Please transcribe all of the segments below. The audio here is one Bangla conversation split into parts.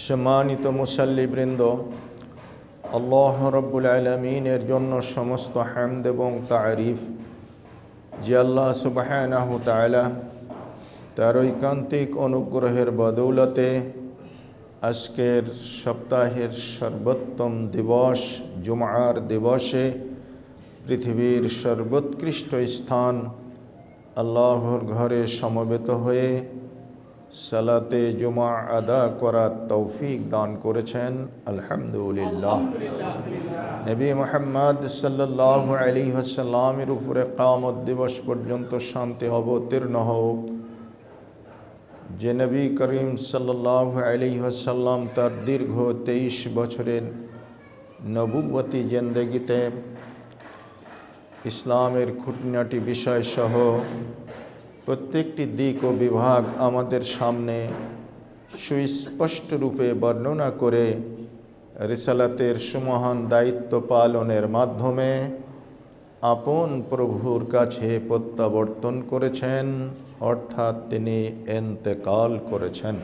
সম্মানিত মুসাল্লিবৃন্দ, আল্লাহ রাব্বুল আলামিনের জন্য সমস্ত হামদ এবং তারিফ যে আল্লাহ সুবহানাহু তাআলা তার ঐকান্তিক অনুগ্রহের বদৌলতে আজকের সপ্তাহের সর্বোত্তম দিবস জুমার দিবসে পৃথিবীর সর্বোৎকৃষ্ট স্থান আল্লাহর ঘরে সমবেত হয়ে সালাতে জুমা আদা করার তৌফিক দান করেছেন। আলহামদুলিল্লাহ। নবী মুহাম্মদ সাল্লাল্লাহু আলাইহি ওয়াসাল্লামের উপরে কিয়ামত দিবস পর্যন্ত শান্তি অবতীর্ণ হোক। যে নবী করিম সাল্লাল্লাহু আলাইহি ওয়াসাল্লাম তার দীর্ঘ 23 বছরের নবুয়তি জিন্দেগিতে ইসলামের খুঁটিনাটি বিষয়সহ প্রত্যেকটি দিক ও বিভাগ আমাদের সামনে সুস্পষ্ট রূপে বর্ণনা করে রিসালাতের সুমহান দায়িত্ব পালনের মাধ্যমে আপন প্রভুর কাছে প্রত্যাবর্তন করেছেন, অর্থাৎ তিনি ইন্তেকাল করেছেন।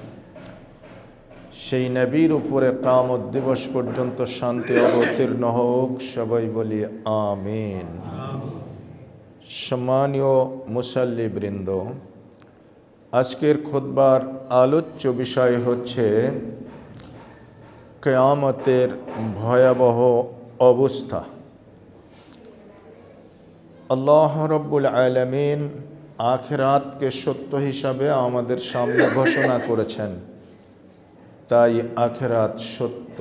সেই নবীর উপরে কিয়ামত দিবস পর্যন্ত শান্তি অবতীর্ণ হোক। সবাই বলি আমিন। সম্মানীয় মুসাল্লিবৃন্দ, আজকের খুতবার আলোচ্য বিষয় হচ্ছে কিয়ামতের ভয়াবহ অবস্থা। আল্লাহ রাব্বুল আলামিন আখিরাতকে সত্য হিসাবে আমাদের সামনে ঘোষণা করেছেন, তাই আখিরাত সত্য।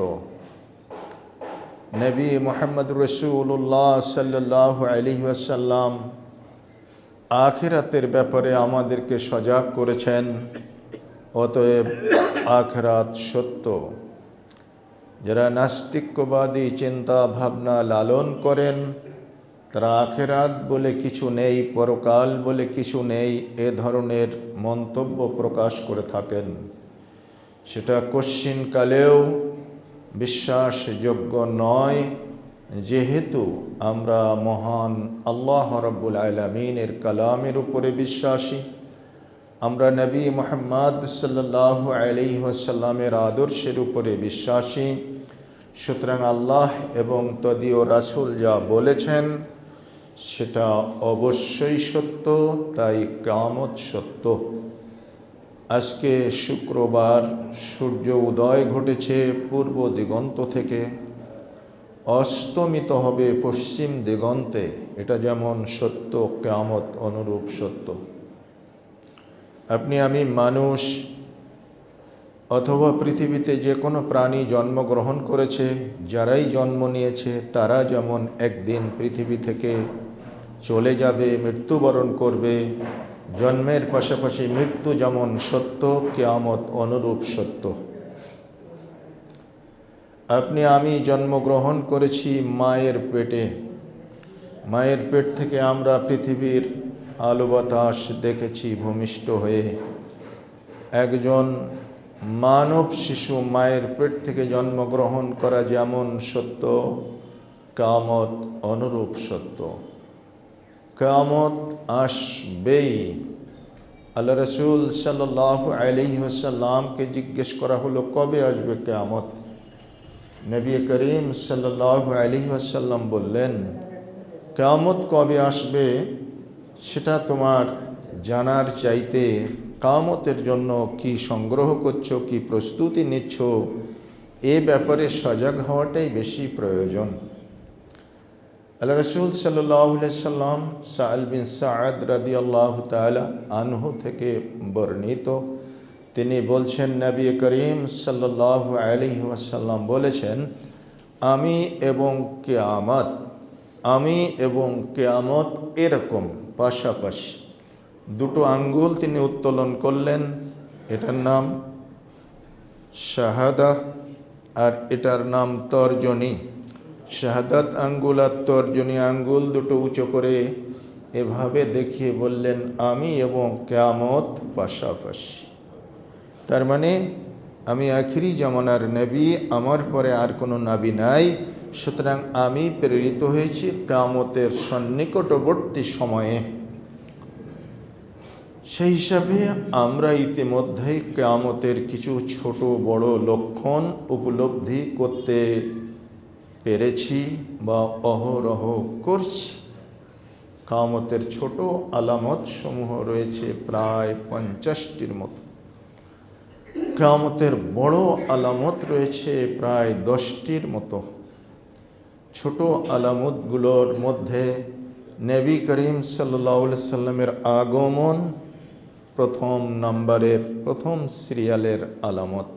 নবী মুহাম্মদ রাসূলুল্লাহ সাল্লাল্লাহু আলাইহি ওয়াসাল্লাম আখিরাতের ব্যাপারে আমাদেরকে সজাগ করেছেন, অতএব আখিরাত সত্য। যারা নাস্তিক্যবাদী চিন্তা ভাবনা লালন করেন তারা আখিরাত বলে কিছু নেই, পরকাল বলে কিছু নেই, এ ধরনের মন্তব্য প্রকাশ করে থাকেন। সেটা কশ্চিনকালেও বিশ্বাসযোগ্য নয়, যেহেতু আমরা মহান আল্লাহ রাব্বুল আলামিনের কালামের উপরে বিশ্বাসী, আমরা নবী মুহাম্মদ সাল্লাল্লাহু আলাইহি ওয়াসাল্লামের আদর্শের উপরে বিশ্বাসী। সুতরাং আল্লাহ এবং তদীয় রাসূল যা বলেছেন সেটা অবশ্যই সত্য, তাই কিয়ামত সত্য। আজকে শুক্রবার সূর্য উদয় ঘটেছে পূর্ব দিগন্ত থেকে, অস্তমিত হবে পশ্চিম দিগন্তে। এটা যেমন সত্য, কিয়ামত অনুরূপ সত্য। আপনি আমি মানুষ অথবা পৃথিবীতে যে কোনো প্রাণী জন্মগ্রহণ করেছে, যারাই জন্ম নিয়েছে তারা যেমন একদিন পৃথিবী থেকে চলে যাবে, মৃত্যুবরণ করবে, জন্মের পাশাপাশি মৃত্যু যেমন সত্য, কিয়ামত অনুরূপ সত্য। আপনি আমি জন্মগ্রহণ করেছি মায়ের পেটে। মায়ের পেট থেকে আমরা পৃথিবীর আলো বাতাস দেখেছি ভূমিষ্ঠ হয়ে। একজন মানব শিশু মায়ের পেট থেকে জন্মগ্রহণ করা যেমন সত্য, কিয়ামত অনুরূপ সত্য। কিয়ামত আসবেই। আল্লাহ রাসূল সাল্লাল্লাহু আলাইহি ওয়াসাল্লামকে জিজ্ঞেস করা হলো, কবে আসবে কিয়ামত? নবী করিম সাল্লাল্লাহু আলাইহি ওয়াসাল্লাম বললেন, কিয়ামত কবে আসবে সেটা তোমার জানার চাইতে কিয়ামতের জন্য কি সংগ্রহ করছো, কি প্রস্তুতি নিচ্ছ, এ ব্যাপারে সজাগ হওয়াটাই বেশি প্রয়োজন। আল্লাহ রাসূল সাল্লাল্লাহু আলাইহি ওয়াসাল্লাম সাআল বিন সাআদ রাদিয়াল্লাহু তাআলা আনহু থেকে বর্ণিত, তিনি বলছেন, নবী করিম সাল্লাল্লাহু আলাইহি ওয়াসাল্লাম বলেছেন, আমি এবং কিয়ামত এরকম পাশাপাশি। দুটো আঙ্গুল তিনি উত্তোলন করলেন, এটার নাম শাহাদা আর এটার নাম তর্জনী। শাহাদাত আঙ্গুল আর তর্জনী আঙ্গুল দুটো উঁচু করে এভাবে দেখিয়ে বললেন, আমি এবং কিয়ামত পাশাপাশি। তার মানে আমি আখিরি জামানার নবী, আমার পরে আর কোনো নবী নাই। সুতরাং আমি প্রেরিত হয়েছি কিয়ামতের সন্নিকটবর্তী সময়ে। সেই হিসাবে আমরা ইতিমধ্যেই কিয়ামতের কিছু ছোট বড় লক্ষণ উপলব্ধি করতে পেরেছি বা অহরহ করছি। কিয়ামতের ছোট আলামত সমূহ রয়েছে প্রায় 50টির মতো। কিয়ামতের বড় আলামত রয়েছে প্রায় 10টির মতো। ছোট আলামতগুলোর মধ্যে নবী করিম সাল্লাল্লাহু আলাইহি সাল্লামের আগমন প্রথম নাম্বারের, প্রথম সিরিয়ালের আলামত।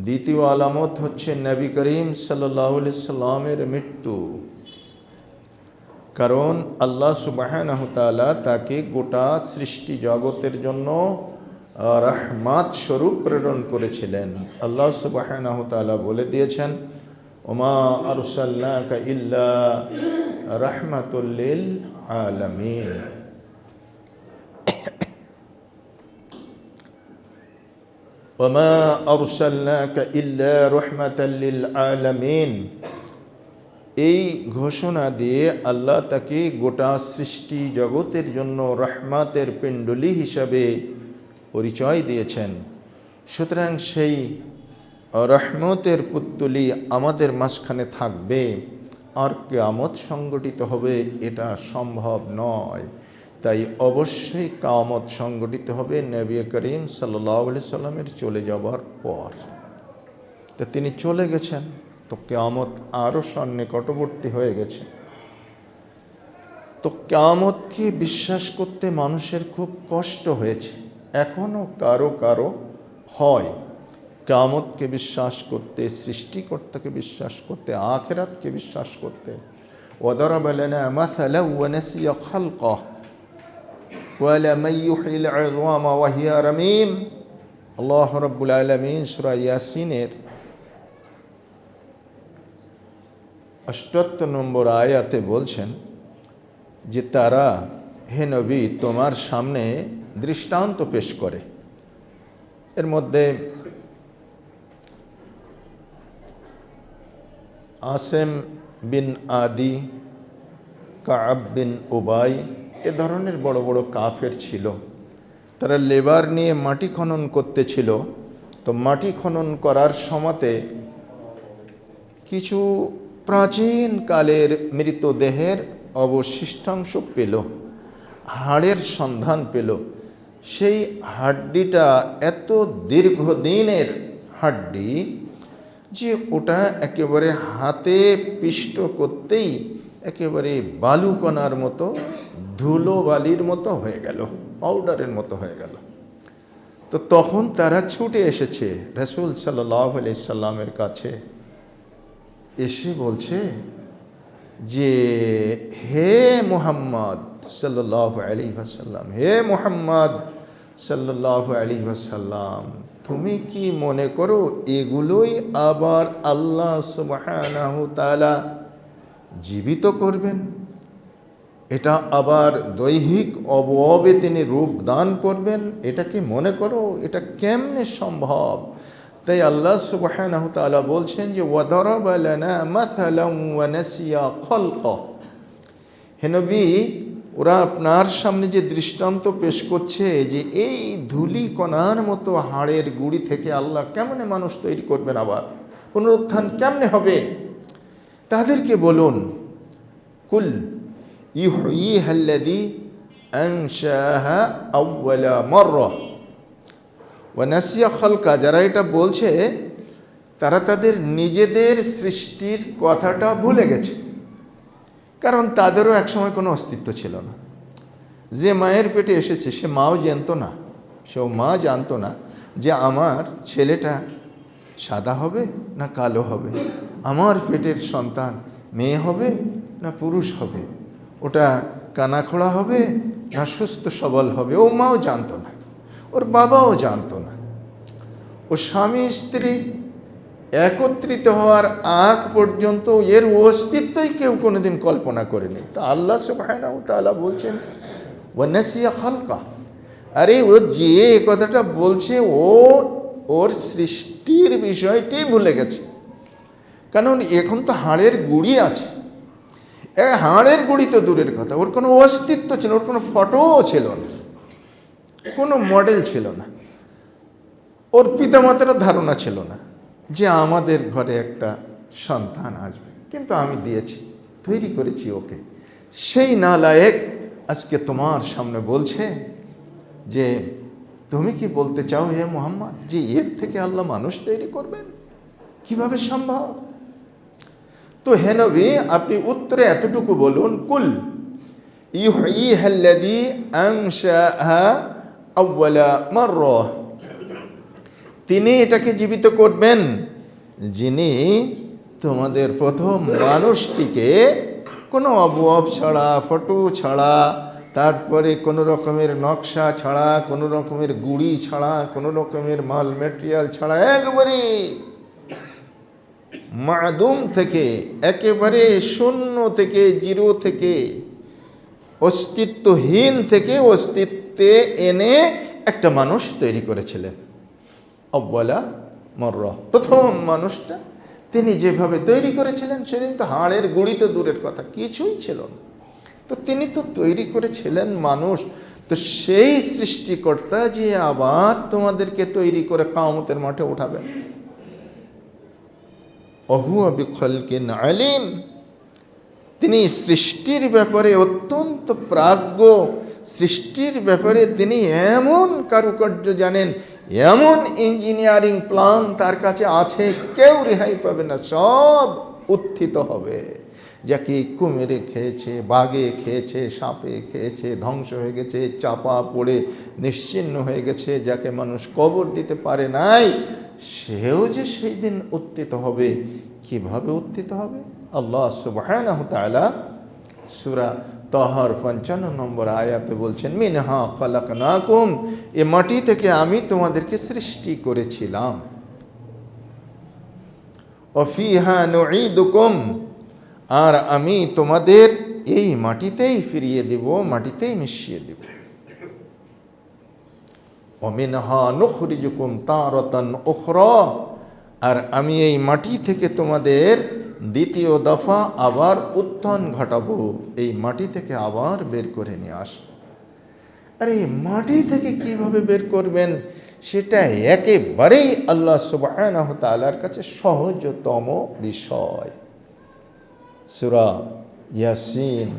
দ্বিতীয় আলামত হচ্ছে নবী করিম সাল্লাল্লাহু আলাইহি সাল্লামের মৃত্যু। কারণ আল্লাহ সুবহানাহু তাআলা তাকে গোটা সৃষ্টি জগতের জন্য রহমত স্বরূপ প্রেরণ করেছিলেন। আল্লাহ সুবহানাহু তাআলা বলে দিয়েছেন, ওমা আরসালনাকা ইল্লা রাহমাতুল লিল আলামিন। ওমা আরসালনাকা ইল্লা রাহমাতাল লিল আলামিন। এই ঘোষণা দিয়ে আল্লাহ তাকে গোটা সৃষ্টি জগতের জন্য রহমতের পিণ্ডলি হিসাবে পরিচয় দিয়েছেন। সুতরাং সেই রহমতের পুত্তলি আমাদের মাঝখানে থাকবে আর কিয়ামত সংগঠিত হবে, এটা সম্ভব নয়। তাই অবশ্যই কিয়ামত সংগঠিত হবে নবী করিম সাল্লাল্লাহু আলাইহি সাল্লামের চলে যাবার পর। তো তিনি চলে গেছেন, তো কিয়ামত আরও সন্নিকটবর্তী হয়ে গেছে। তো কিয়ামতকে বিশ্বাস করতে মানুষের খুব কষ্ট হয়েছে, এখনও কারো কারো হয়। কিয়ামতকে বিশ্বাস করতে, সৃষ্টিকর্তাকে বিশ্বাস করতে, আখিরাতকে বিশ্বাস করতে। ওয়াদারাবা লানা মাসালান ওয়া নাসিয়া খালকাহ ওয়ালা মান ইউহিল ইযআমা ওয়া হিয়া রামীম। আল্লাহ রাব্বুল আলামিন সূরা ইয়াসিনের 78 নম্বর আয়াতে বলছেন যে তারা, হে নবী, তোমার সামনে দৃষ্টান্ত পেশ করে। এর মধ্যে আসেম বিন আদি, কাব বিন উবাই, এ ধরনের বড় বড় কাফের ছিল। তারা লেবার নিয়ে মাটি খনন করতেছিল। তো মাটি খনন করার সময়তে কিছু প্রাচীন কালের মৃতদেহের অবশিষ্টাংশ পেল, হাড়ের সন্ধান পেল। সেই হাড্ডিটা এত দীর্ঘদিনের হাড্ডি যে ওটা একেবারে হাতে পিষ্ট করতেই একেবারে বালুকণার মতো, ধুলো বালির মতো হয়ে গেল, পাউডারের মতো হয়ে গেল। তো তখন তারা ছুটে এসেছে রাসূল সাল্লাল্লাহু আলাইহি সাল্লামের কাছে, এসে বলছে যে হে মুহাম্মদ সাল্লাল্লাহু আলাইহি ওয়াসাল্লাম, হে মুহাম্মদ সাল্লাল্লাহু আলাইহি ওয়াসাল্লাম, তুমি কি মনে করো এগুলোই আবার আল্লাহ সুবহানাহু তাআলা জীবিত করবেন? এটা আবার দৈহিক অবয়বে তিনি রূপ দান করবেন? এটা কি মনে করো? এটা কেমনে সম্ভব? তাই আল্লাহ সুবহানাহু তাআলা বলছেন যে ওয়াদারাবা লানা মাসালান ওয়া নাসিয়া খালকাহ। হে নবী, ওরা আপনার সামনে যে দৃষ্টান্ত পেশ করছে যে এই ধুলি কণার মতো হাড়ের গুড়ি থেকে আল্লাহ কেমনে মানুষ তৈরি করবেন, আবার পুনরুত্থান কেমনে হবে, তাদেরকে বলুন, কুল ইউহয়িহাল্লাযী আনশাহা আউওয়ালা মাররা ওয়া নাসিয়া খালকা। যারা এটা বলছে তারা তাদের নিজেদের সৃষ্টির কথাটা ভুলে গেছে। কারণ তাদেরও একসময় কোনো অস্তিত্ব ছিল না। যে মায়ের পেটে এসেছে সে মাও জানতো না, সেও মা জানতো না যে আমার ছেলেটা সাদা হবে না কালো হবে, আমার পেটের সন্তান মেয়ে হবে না পুরুষ হবে, ওটা কানাখোড়া হবে না সুস্থ সবল হবে, ও মাও জানতো না, ওর বাবাও জানতো না। ও স্বামী স্ত্রী একত্রিত হওয়ার আগ পর্যন্ত এর অস্তিত্বই কেউ কোনোদিন কল্পনা করেনি। তা আল্লাহ সুবহানাহু তাআলা বলছেন ওয়া নাসিয়া খালকা। আরে ও যে কথাটা বলছে ও ওর সৃষ্টির বিষয়টি ভুলে গেছে। কারণ এখন তো হাড়ের গুড়ি আছে, হাড়ের গুড়ি তো দূরের কথা, ওর কোনো অস্তিত্ব ছিল, ওর কোনো ফটোও ছিল না। কোনো মডেল ছিল না, ওর পিতামাতারও ধারণা ছিল না যে আমাদের ঘরে একটা সন্তান আসবে, কিন্তু আমি দিয়েছি, তৈরি করেছি ওকে। সেই নালায়েক আজকে তোমার সামনে বলছে যে তুমি কি বলতে চাও হে মুহাম্মদ যে এর থেকে আল্লাহ মানুষ তৈরি করবেন? কিভাবে সম্ভব? তো হে নবী, আপনি উত্তরে এতটুকু বলুন, কুল ইউহয়িহাল্লাযী আনশাআহা আউওয়ালা মাররা, তিনি এটাকে জীবিত করবেন যিনি তোমাদের প্রথম মানুষটিকে কোনো অবয়ব ছাড়া, ফটো ছাড়া, তারপরে কোনো রকমের নকশা ছাড়া, কোনো রকমের গুড়ি ছাড়া, কোনো রকমের মাল মেটেরিয়াল ছাড়া, একবারে মাদুম থেকে, একেবারে শূন্য থেকে, জিরো থেকে, অস্তিত্বহীন থেকে অস্তিত্বে এনে একটা মানুষ তৈরি করেছিলেন। আউওয়ালা মাররা, প্রথম মানুষটা তিনি যেভাবে তৈরি করেছিলেন, সেদিন তো হাড়ের গুড়ি তো দূরের কথা, কিছুই ছিল না। তো তিনি তো তৈরি করেছিলেন মানুষ। তো সেই সৃষ্টিকর্তা যে আবার তোমাদেরকে তৈরি করে কিয়ামতের মাঠে উঠাবেন, ওহুয়া বিখালকিন আলিম, তিনি সৃষ্টির ব্যাপারে অত্যন্ত প্রাজ্ঞ, সৃষ্টির ব্যাপারে তিনি এমন কারুকার্য জানেন, এমন ইঞ্জিনিয়ারিং প্ল্যান তার কাছে আছে, কেউ রেহাই পাবে না, সব উত্থিত হবে। যাকে কুমিরে খেয়েছে, বাঘে খেয়েছে, সাপে খেয়েছে, ধ্বংস হয়ে গেছে, চাপা পড়ে নিশ্চিহ্ন হয়ে গেছে, যাকে মানুষ কবর দিতে পারে নাই, সেও যে সেই দিন উত্থিত হবে। কিভাবে উত্থিত হবে? আল্লাহ সুবহানাহু ওয়া তাআলা সূরা তাহার ৫৫ নম্বর আয়াতে বলছেন, মিনহা খালাকনাকুম, এ মাটি থেকে আমি তোমাদেরকে সৃষ্টি করেছিলাম, ওয়া ফিহা নুঈদুকুম, আর আমি তোমাদের এই মাটিতেই ফিরিয়ে দেব, মাটিতেই মিশিয়ে দেব। ওয়া মিনহা নুখরিজুকুম তারাতান উখরা, আর আমি এই মাটি থেকে তোমাদের দ্বিতীয় দফা আবার উত্থান ঘটাবো, এই মাটি থেকে আবার বের করে নিয়ে আসবো। আর এই মাটি থেকে কিভাবে বের করবেন সেটা একেবারেই আল্লাহ সুবহানাহু ওয়া তাআলার কাছে সহজতম বিষয়। সূরা ইয়াসিন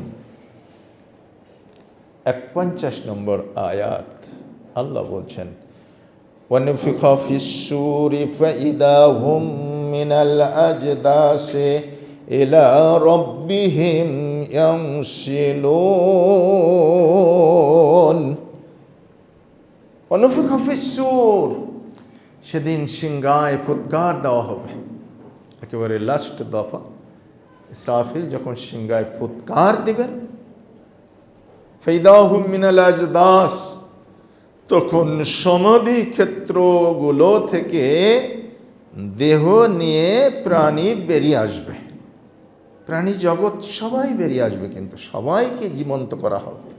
৫১ নম্বর আয়াত, আল্লাহ বলছেন, ওয়ানফিখা ফিস-সূরি ফাইদা হুম মিনাল আজদাসি ইলা রাব্বিহিম ইয়ানসিলুন। ওয়ানফিখা ফিস-সূর, সেদিন সিংহায় ফুৎকার দেওয়া হবে, একেবারে লাস্ট দফা। ইসরাফিল যখন সিংহায় ফুৎকার দিবেন, ফাইদা হুম মিনাল আজদাস, তখন সমাধি ক্ষেত্রগুলো থেকে দেহ নিয়ে প্রাণী বেরিয়ে আসবে, প্রাণী জগৎ সবাই বেরিয়ে আসবে, কিন্তু সবাইকে জীবন্ত করা হবে,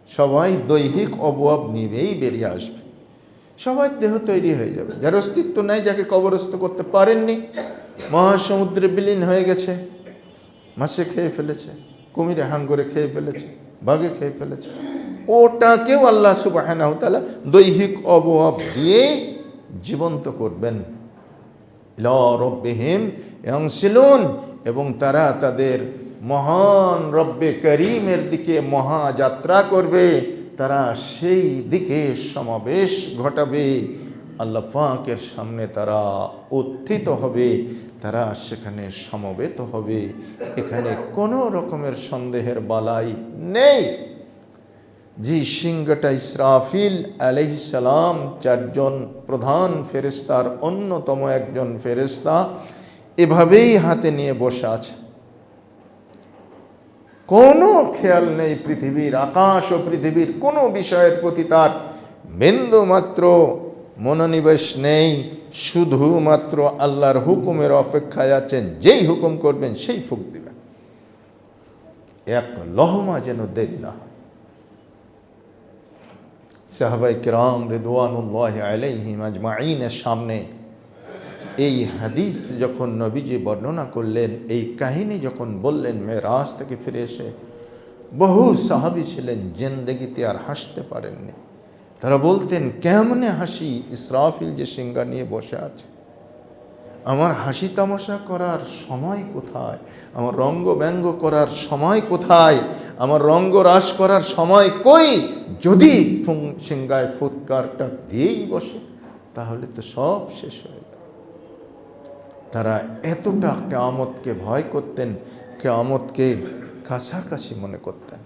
সবাই দৈহিক অবয়ব নিয়েই বেরিয়ে আসবে, সবার দেহ তৈরি হয়ে যাবে। যার অস্তিত্ব নাই, যাকে কবরস্থ করতে পারেননি, মহাসমুদ্রে বিলীন হয়ে গেছে, মাছে খেয়ে ফেলেছে, কুমিরে হাঙ্গরে খেয়ে ফেলেছে, বাঘে খেয়ে ফেলেছে, ওটাকেও আল্লাহ সুবহানাহু ওয়া তাআলা দৈহিক অবয়ব দিয়ে জীবন্ত করবেন। ইলা রাব্বিহিম ইয়ানসিলুন, এবং তারা তাদের মহান রব্বে করিমের দিকে মহাযাত্রা করবে, তারা সেই দিকে সমাবেশ ঘটাবে, আল্লাহ পাকের সামনে তারা উত্থিত হবে, তারা সেখানে সমবেত হবে। এখানে কোনো রকমের সন্দেহের বালাই নেই। যে সিংহটা ইসরাফিল আলাইহিস সালাম, চারজন প্রধান ফেরেশতার অন্যতম একজন ফেরেশতা, এভাবেই হাতে নিয়ে বসে আছে, কোনো খেয়াল নেই পৃথিবীর, আকাশ ও পৃথিবীর কোনো বিষয়ের প্রতি তার বিন্দু মাত্র মনোনিবেশ নেই, শুধুমাত্র আল্লাহর হুকুমের অপেক্ষায় আছেন, যেই হুকুম করবেন সেই ফুঁক দিবেন, এক লহমা যেন দেরি না হয়। সাহাবায়ে কেরাম রিদওয়ানুল্লাহি আলাইহিম আজমাইনের সামনে এই হাদিস যখন নবীজি বর্ণনা করলেন, এই কাহিনী যখন বললেন, মেরাজ থেকে ফিরে এসে বহু সাহাবী ছিলেন জিন্দেগিতে আর হাসতে পারেননি, তারা বলতেন, কেমনে হাসি, ইসরাফিল যে সিংহা নিয়ে বসে আছে, আমার হাসি তামাশা করার সময় কোথায়, আমার রঙ্গ ব্যঙ্গ করার সময় কোথায়, আমার রঙ্গরাস করার সময় কই? যদি সিংহায় ফুৎকারটা দিয়েই বসে তাহলে তো সব শেষ হয়ে গেল। তারা এতটা কিয়ামতকে ভয় করতেন, কিয়ামতকে কাছাকাছি মনে করতেন।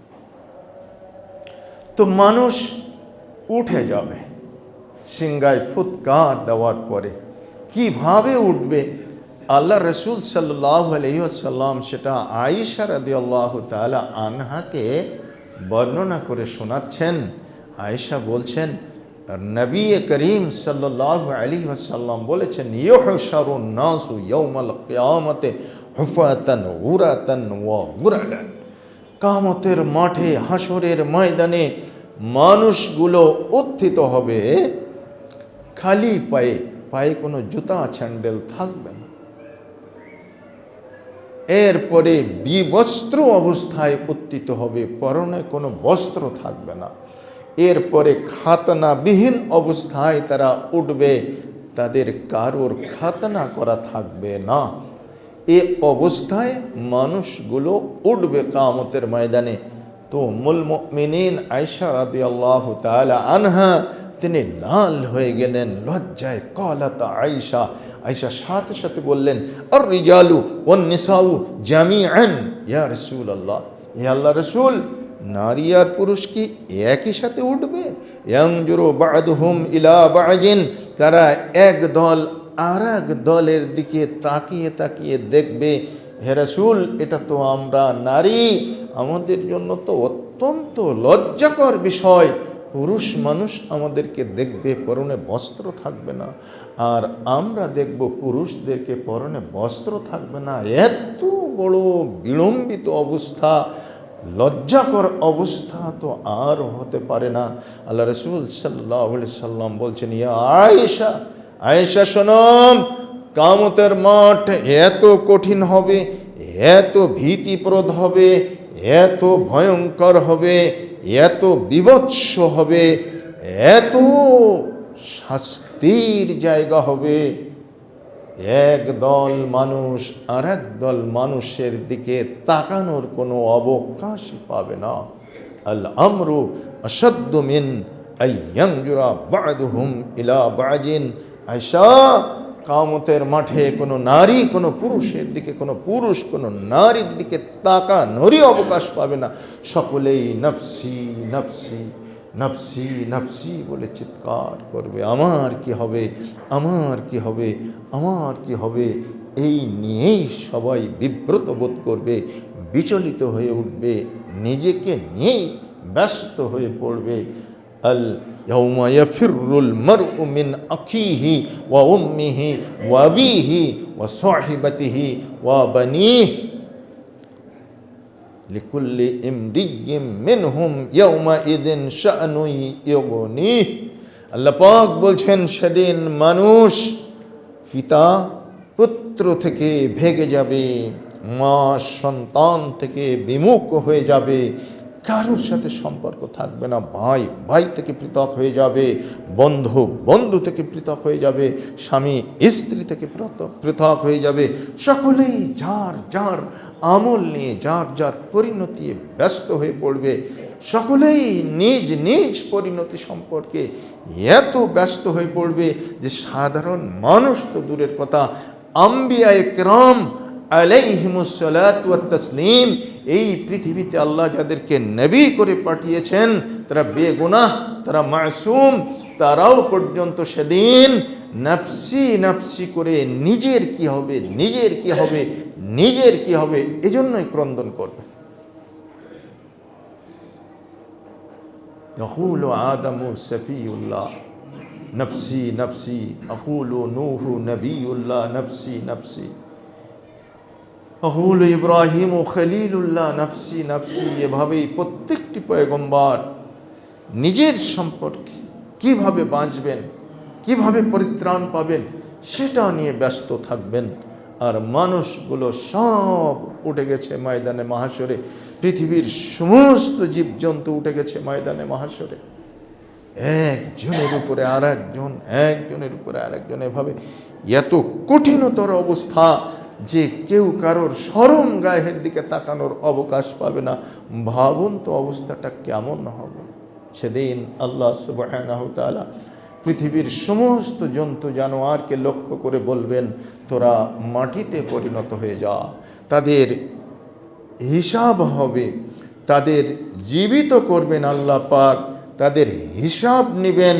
তো মানুষ উঠে যাবে সিংহায় ফুৎকার দেওয়ার পরে। কিভাবে উঠবে? আল্লাহ রসুল সাল্লাল্লাহু আলাইহি ওয়াসাল্লাম সেটা আয়েশা রাদিয়াল্লাহু তাআলা আনহাকে বর্ণনা করে শোনাচ্ছেন। আয়েশা বলছেন, নবী করিম সাল্লাল্লাহু আলাইহি ওয়াসাল্লাম বলেছেন, ইউহশারুন নাসু ইয়াউমাল কিয়ামতে হুফাতান উরাতান ওয়া গুরালান। কিয়ামতের মাঠে, হাসরের ময়দানে মানুষগুলো উত্থিত হবে খালি পায়ে, পায়ে কোনো জুতা স্যান্ডেল থাকবে না। এরপরে বিবস্ত্র অবস্থায় উত্থিত হবে, পরনে কোনো বস্ত্র থাকবে না। এরপরে খাতনাবিহীন অবস্থায় তারা উঠবে, তাদের কারোর খাতনা করা থাকবে না। এ অবস্থায় মানুষগুলো উঠবে কিয়ামতের ময়দানে। তো উম্মুল মুমিনিন আয়েশা রাদিয়াল্লাহু তাআলা আনহা তিনি লাল হয়ে গেলেন লজ্জায়। কালাত আয়েশা, আয়েশা সাথে সাথে বললেন, আর রিজালু ওয়ান নিসাউ জামিআন ইয়া রাসূলুল্লাহ, হে আল্লাহর রাসূল, নারী আর পুরুষ কি একই সাথে উঠবে? ইয়ানজুরু বা'দুহুম ইলা বা'জিন, তারা এক দল আর এক দলের দিকে তাকিয়ে তাকিয়ে দেখবে। হে রাসূল, এটা তো আমরা নারী, আমাদের জন্য তো অত্যন্ত লজ্জাকর বিষয়। পুরুষ মানুষ আমাদেরকে দেখবে, পরনে বস্ত্র থাকবে না, আর আমরা দেখব পুরুষদেরকে পরনে বস্ত্র থাকবে না। এত বড় বিড়ম্বিত অবস্থা, লজ্জাকর অবস্থা তো আর হতে পারে না। আল্লাহ রাসূল সাল্লাল্লাহু আলাইহি সাল্লাম বলছেন, ইয়া আয়েশা, আয়েশা শোনো, কিয়ামতের মাঠ এত কঠিন হবে, এত ভীতিপ্রদ হবে, এত ভয়ঙ্কর হবে, এত বিভৎস হবে, এত শাস্তির জায়গা হবে, এক দল মানুষ আর এক দল মানুষের দিকে তাকানোর কোনো অবকাশই পাবে না। আল আমরু আশাদ্দু মিন আইয়ানজুরা বা'দুহুম ইলা বা'জিন। আয়েশা, কিয়ামতের মাঠে কোনো নারী কোনো পুরুষের দিকে, কোনো পুরুষ কোনো নারীর দিকে তাকানোরই অবকাশ পাবে না। সকলেই নফসি নফসি নফসি নফসি বলে চিৎকার করবে, আমার কি হবে, আমার কি হবে, আমার কি হবে। এই নিয়েই সবাই বিব্রত বোধ করবে, বিচলিত হয়ে উঠবে, নিজেকে নিয়েই ব্যস্ত হয়ে পড়বে। আল ইয়াউমা ইয়াফিরুল মারউ মিন আখিহি ওয়া উম্মিহি ওয়া আবিহি ওয়া সাহিবাতিহি ওয়া বানিহি লিকুল্লি ইমরিইম মিনহুম ইয়াউমাইযিন শা'নুন ইউগনিহ। আল্লাহ পাক বলছেন, সেদিন মানুষ পিতা পুত্র থেকে ভেগে যাবে, মা সন্তান থেকে বিমুখ হয়ে যাবে, কারোর সাথে সম্পর্ক থাকবে না, ভাই ভাই থেকে পৃথক হয়ে যাবে, বন্ধু বন্ধু থেকে পৃথক হয়ে যাবে, স্বামী স্ত্রী থেকে পৃথক হয়ে যাবে। সকলেই যার যার আমল নিয়ে, যার যার পরিণতি ব্যস্ত হয়ে পড়বে। সকলেই নিজ নিজ পরিণতি সম্পর্কে এত ব্যস্ত হয়ে পড়বে যে সাধারণ মানুষ তো দূরের কথা, আম্বিয়ায়ে কেরাম আলাইহিমুস সালাতু ওয়াত তাসলিম, এই পৃথিবীতে আল্লাহ যাদেরকে নবী করে পাঠিয়েছেন তারা বেগুনাহ, তারা মাসুম, তারাও পর্যন্ত সেদিন নফসি নফসি করে নিজের কি হবে, নিজের কি হবে, নিজের কি হবে এজন্যই ক্রন্দন করবে। ইয়াকুলু আদামু সফিউল্লাহ নফসি নফসি, ইয়াকুলু নূহু নবিয়ুল্লাহ নফসি নফসি, ইয়াকুলু ইব্রাহিম খলিলুল্লাহ নফসি নফসি। এভাবেই প্রত্যেকটি পয়গম্বর নিজের সম্পর্কে কিভাবে বাঁচবেন, কিভাবে পরিত্রাণ পাবেন সেটা নিয়ে ব্যস্ত থাকবেন। আর মানুষগুলো সব উঠে গেছে ময়দানে মাহশরে, পৃথিবীর সমস্ত জীবজন্তু উঠে গেছে ময়দানে মাহশরে। একজনের উপরে আর একজন, একজনের উপরে আর একজন, এভাবে এত কঠিনতর অবস্থা যে কেউ কারোর শরম গায়ের দিকে তাকানোর অবকাশ পাবে না। ভাবুন তো অবস্থাটা কেমন হবে সেদিন। আল্লাহ সুবহানাহু ওয়া তাআলা পৃথিবীর সমস্ত জন্তু জানোয়ারকে লক্ষ্য করে বলবেন, তোরা মাটিতে পরিণত হয়ে যা। তাদের হিসাব হবে, তাদের জীবিত করবেন আল্লাহ পাক, তাদের হিসাব নেবেন।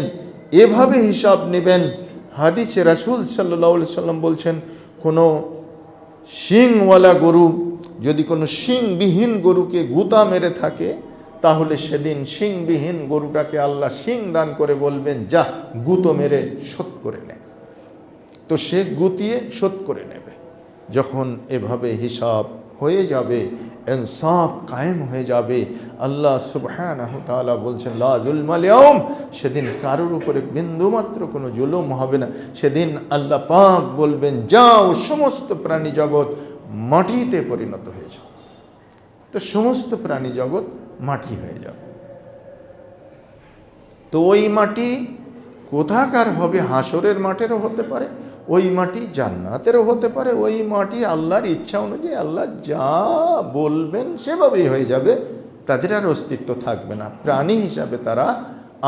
এভাবে হিসাব নেবেন, হাদিসে রাসূল সাল্লাল্লাহু আলাইহি সাল্লাম বলছেন, কোনো শিংওয়ালা গরু যদি কোনো শিংবিহীন গরুকে গুতা মেরে থাকে, তাহলে সেদিন শিংবিহীন গরুটাকে আল্লাহ শিং দান করে বলবেন, যা গুতো মেরে শোধ করে নে। তো সে গুতিয়ে শোধ করে নেবে। যখন এভাবে হিসাব হয়ে যাবে, ইনসাফ কায়েম হয়ে যাবে, আল্লাহ সুবহানাহু ওয়া তাআলা বলছেন, লা যুলমাল ইয়াউম, সেদিন কারোর উপরে বিন্দুমাত্র কোনো জুলুম হবে না। সেদিন আল্লাহ পাক বলবেন, যাও সমস্ত প্রাণী জগৎ মাটিতে পরিণত হয়ে যাও। তো সমস্ত প্রাণী জগৎ মাটি হয়ে যাবে। তো ওই মাটি কোথাকার হবে? হাসরের মাঠেরও হতে পারে, ওই মাটি জান্নাতেরও হতে পারে। ওই মাটি আল্লাহর ইচ্ছা অনুযায়ী আল্লাহ যা বলবেন সেভাবেই হয়ে যাবে। তাদের আর অস্তিত্ব থাকবে না, প্রাণী হিসাবে তারা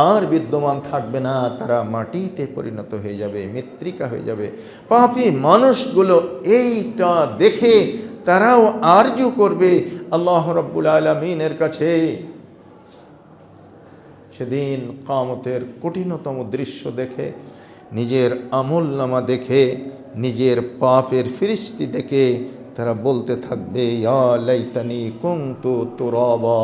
আর বিদ্যমান থাকবে না। তারা মাটিতে পরিণত হয়ে যাবে, মৃত্তিকা হয়ে যাবে। পাপী মানুষগুলো এইটা দেখে তারাও আরজু করবে আল্লাহ রাব্বুল আলামিনের কাছে। সেদিন কিয়ামতের কঠিনতম দৃশ্য দেখে, নিজের আমলনামা দেখে, নিজের পাপের ফিরিস্তি দেখে তারা বলতে থাকবে, ইয়া লাইতানি কুনতু তুরাবা,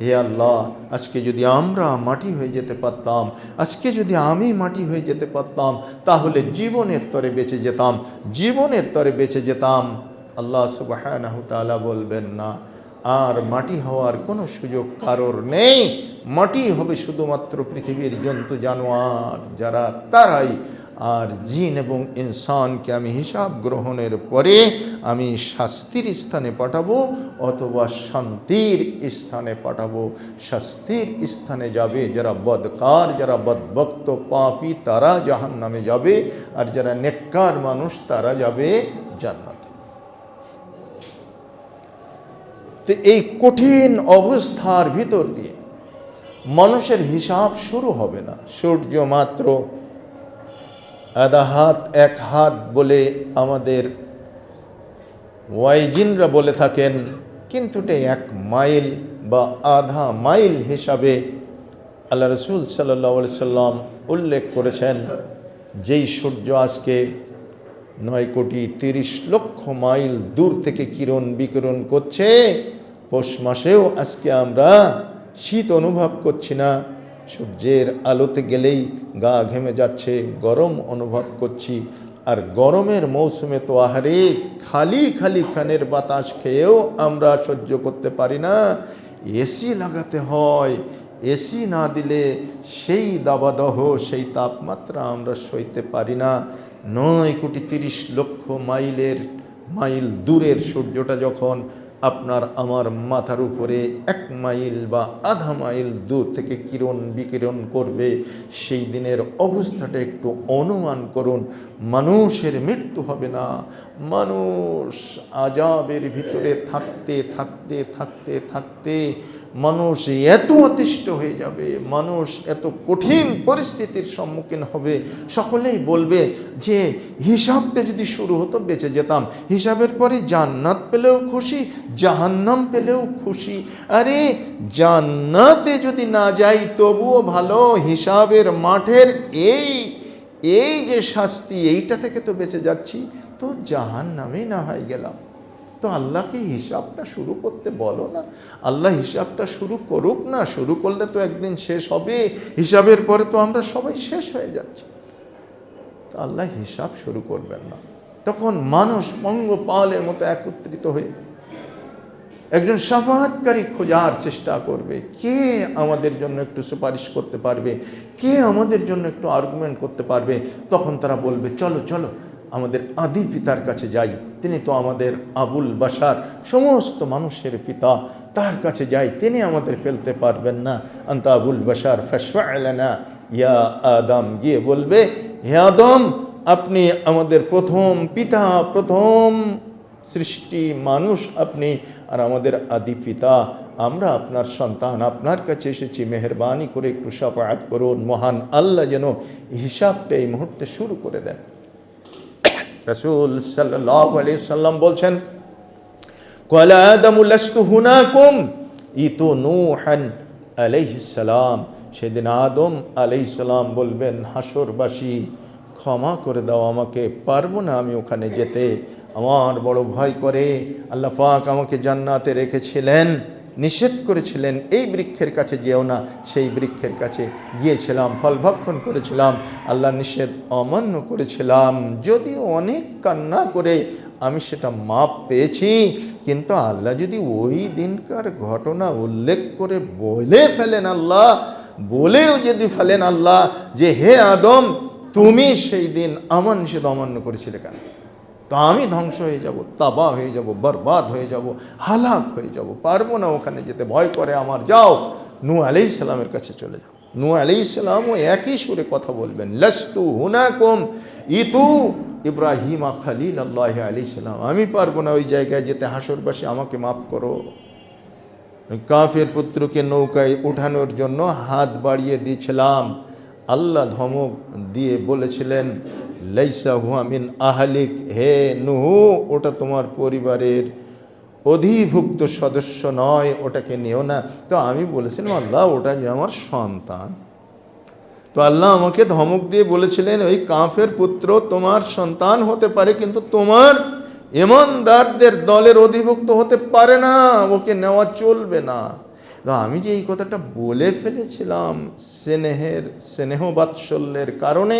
হে আল্লাহ, আজকে যদি আমরা মাটি হয়ে যেতে পারতাম, আজকে যদি আমি মাটি হয়ে যেতে পারতাম, তাহলে জীবনের তরে বেঁচে যেতাম, জীবনের তরে বেঁচে যেতাম। আল্লাহ সুবহানাহু ওয়া তাআলা বলবেন, না, আর মাটি হওয়ার কোনো সুযোগ কারোর নেই। মাটি হবে শুধুমাত্র পৃথিবীর জন্তু জানোয়ার যারা, তারাই। আর জিন এবং ইনসানকে আমি হিসাব গ্রহণের পরে আমি শাস্তির স্থানে পাঠাবো অথবা শান্তির স্থানে পাঠাবো। শাস্তির স্থানে যাবে যারা বদকার, যারা বদভক্ত পাপী, তারা জাহান্নামে যাবে, আর যারা নেককার মানুষ তারা যাবে জান্নাতে। তো এই কঠিন অবস্থার ভিতর দিয়ে মানুষের হিসাব শুরু হবে না। সূর্য মাত্র আধা হাত, এক হাত বলে আমাদের ওয়াইজিনরা বলে থাকেন, কিন্তু এটা 1 মাইল বা আধা মাইল হিসাবে আল্লাহ রাসূল সাল্লাল্লাহু আলাইহি সাল্লাম উল্লেখ করেছেন। যেই সূর্য আজকে 9,30,00,000 মাইল দূর থেকে কিরণ বিকিরণ করছে, পৌষ মাসেও আজকে আমরা শীত অনুভব করছি না। সূর্যের আলোতে গেলেই গা ঘেমে যাচ্ছে, গরম অনুভব করছি। আর গরমের মৌসুমে তো আহারে খালি খালি ফ্যানের বাতাস খেয়েও আমরা সহ্য করতে পারি না, এসি লাগাতে হয়। এসি না দিলে সেই দাবাদহ, সেই তাপমাত্রা আমরা সইতে পারি না। 9,30,00,000 মাইল দূরের সূর্যটা যখন আপনার আমার মাথার উপরে 1 মাইল বা আধা মাইল দূর থেকে কিরণ বিকিরণ করবে, সেই দিনের অবস্থাটা একটু অনুমান করুন। মানুষের মৃত্যু হবে না, মানুষ আযাবের ভিতরে থাকতে থাকতে থাকতে থাকতে মানুষ এত অতিষ্ঠ হয়ে যাবে, মানুষ এত কঠিন পরিস্থিতির সম্মুখীন হবে, সকলেই বলবে যে হিসাবটা যদি শুরু হতো বেঁচে যেতাম। হিসাবের পরে জান্নাত পেলেও খুশি, জাহান্নাম পেলেও খুশি। আরে জান্নাতে যদি না যাই তবুও ভালো, হিসাবের মাঠের এই যে শাস্তি, এইটা থেকে তো বেঁচে যাচ্ছি, তো জাহান্নামেই না হয়ে গেলাম। তো আল্লাহকে হিসাবটা শুরু করতে বলো না, আল্লাহ হিসাবটা শুরু করুক না। শুরু করলে তো একদিন শেষ হবে, হিসাবের পরে তো আমরা সবাই শেষ হয়ে যাচ্ছি। তো আল্লাহ হিসাব শুরু করবেন না। তখন মানুষ পঙ্গপালের মতো একত্রিত হয়ে একজন শাফাআতকারী খোঁজার চেষ্টা করবে, কে আমাদের জন্য একটু সুপারিশ করতে পারবে, কে আমাদের জন্য একটু আর্গুমেন্ট করতে পারবে। তখন তারা বলবে, চলো চলো আমাদের আদি পিতার কাছে যাই, তিনি তো আমাদের আবুল বাশার, সমস্ত মানুষের পিতা, তার কাছে যাই, তিনি আমাদের ফেলতে পারবেন না। আনতা আবুল বাশার ফাশফা' লানা ইয়া আদম, গিয়ে বলবে হে আদম, আপনি আমাদের প্রথম পিতা, প্রথম সৃষ্টি মানুষ আপনি, আর আমাদের আদি পিতা, আমরা আপনার সন্তান, আপনার কাছে এসেছি, মেহেরবানি করে একটু শাফাআত করুন। মহান আল্লাহ যেন হিসাবটা এই মুহূর্তে শুরু করে দেন। রাসূল সাল্লাল্লাহু আলাইহি সাল্লাম বলছেন, ক্বালা আদামু লাস্তু হুনাকুম ইতু নূহান আলাইহিস সালাম। সেদিন আদম আলাইহিস সালাম বলবেন, হাসরবাসী ক্ষমা করে দাও আমাকে, পারবো না আমি ওখানে যেতে, আমার বড় ভয় করে। আল্লাহ পাক আমাকে জান্নাতে রেখেছিলেন, নিষেধ করেছিলেন এই বৃক্ষের কাছে যেও না, সেই বৃক্ষের কাছে গিয়েছিলাম, ফল ভক্ষণ করেছিলাম, আল্লাহ নিষেধ অমান্য করেছিলাম। যদিও অনেক কান্না করে আমি সেটা মাপ পেয়েছি, কিন্তু আল্লাহ যদি ওই দিনকার ঘটনা উল্লেখ করে বলে ফেলেন, আল্লাহ বলেও যদি ফেলেন আল্লাহ যে হে আদম, তুমি সেই দিন আমার নিষেধ অমান্য করেছিলে কেন, তো আমি ধ্বংস হয়ে যাব, তাবাহ হয়ে যাব, বরবাদ হয়ে যাব, হালাক হয়ে যাব, পারবো না ওখানে যেতে, ভয় করে আমার। যাও নূহ আলাইহিস সালামের কাছে চলে যাও। নূহ আলাইহিস সালামও একই সুরে কথা বলবেন, লাস্তু হুনাকুম ইতু ইব্রাহিমা খলিলুল্লাহ আলাইহিস সালাম, আমি পারবো না ওই জায়গায় যেতে, হাসরবাসী আমাকে মাফ করো। কাফের পুত্রকে নৌকায় উঠানোর জন্য হাত বাড়িয়ে দিয়েছিলাম, আল্লাহ ধমক দিয়ে বলেছিলেন, লাইসা হুয়া মিন আহলিক, হে নূহ ওটা তোমার পরিবারের অধিভুক্ত সদস্য নয়, ওটাকে নিও না। তো আমি বলেছিলাম আল্লাহ ওটা যে আমার সন্তান। তো আল্লাহ আমাকে ধমক দিয়ে বলেছিলেন, ওই কাফের পুত্র তোমার সন্তান হতে পারে, কিন্তু তোমার ঈমানদারদের দলের অধিভুক্ত হতে পারে না, ওকে নেওয়া চলবে না। তো আমি যে এই কথাটা বলে ফেলেছিলাম স্নেহ বাৎসল্যের কারণে,